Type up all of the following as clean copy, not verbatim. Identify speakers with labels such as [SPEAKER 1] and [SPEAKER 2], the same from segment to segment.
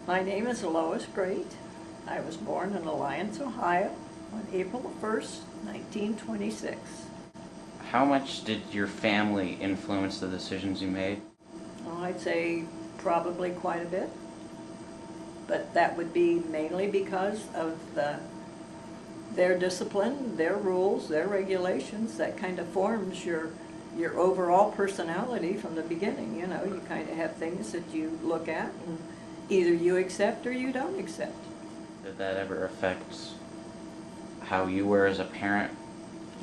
[SPEAKER 1] My name is Lois Great. I was born in Alliance, Ohio on April 1st, 1926.
[SPEAKER 2] How much did your family influence the decisions you made?
[SPEAKER 1] Well, I'd say probably quite a bit, but that would be mainly because of their discipline, their rules, their regulations. That kind of forms your overall personality from the beginning. You know, you kind of have things that you look at and either you accept or you don't accept.
[SPEAKER 2] Did that ever affect how you were as a parent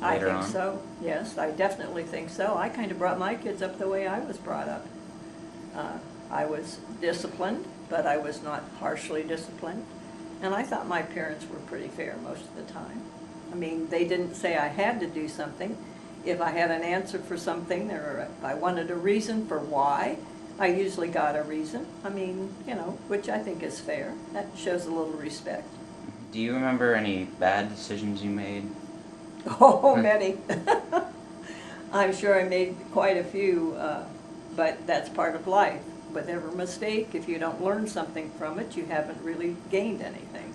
[SPEAKER 1] I
[SPEAKER 2] later
[SPEAKER 1] think
[SPEAKER 2] on?
[SPEAKER 1] so. Yes, I definitely think so. I kind of brought my kids up the way I was brought up. I was disciplined, but I was not harshly disciplined. And I thought my parents were pretty fair most of the time. I mean, they didn't say I had to do something. If I had an answer for something, or if I wanted a reason for why, I usually got a reason. I mean, you know, which I think is fair. That shows a little respect.
[SPEAKER 2] Do you remember any bad decisions you made?
[SPEAKER 1] Oh, many. I'm sure I made quite a few, but that's part of life. With every mistake, if you don't learn something from it, you haven't really gained anything.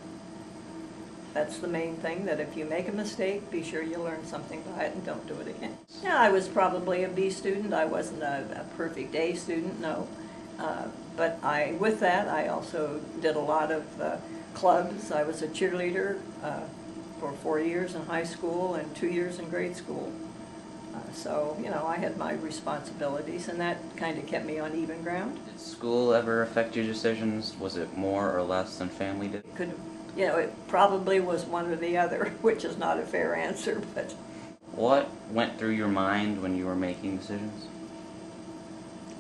[SPEAKER 1] That's the main thing, that if you make a mistake, be sure you learn something by it and don't do it again. Yeah, I was probably a B student. I wasn't a perfect A student, no. But with that, I also did a lot of clubs. I was a cheerleader for 4 years in high school and 2 years in grade school. So, you know, I had my responsibilities, and that kind of kept me on even ground.
[SPEAKER 2] Did school ever affect your decisions? Was it more or less than family did?
[SPEAKER 1] It could, you know, it probably was one or the other, which is not a fair answer, but
[SPEAKER 2] What went through your mind when you were making decisions?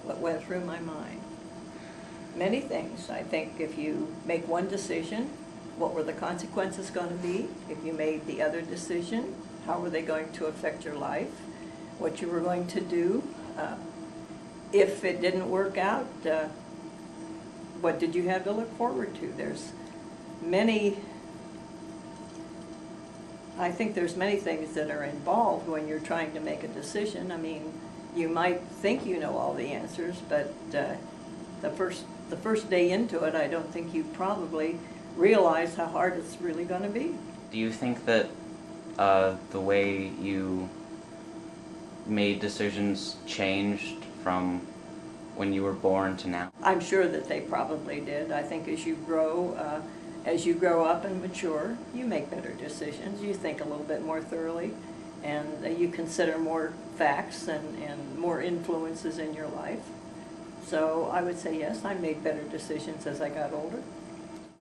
[SPEAKER 1] what went through my mind? Many things. I think if you make one decision, what were the consequences going to be? If you made the other decision, how were they going to affect your life? What you were going to do? If it didn't work out, what did you have to look forward to? I think there's many things that are involved when you're trying to make a decision. I mean, you might think you know all the answers, but the first day into it, I don't think you probably realize how hard it's really going to be.
[SPEAKER 2] Do you think that the way you made decisions changed from when you were born to now?
[SPEAKER 1] I'm sure that they probably did. I think as you grow up and mature, you make better decisions. You think a little bit more thoroughly, and you consider more facts and more influences in your life. So I would say yes, I made better decisions as I got older.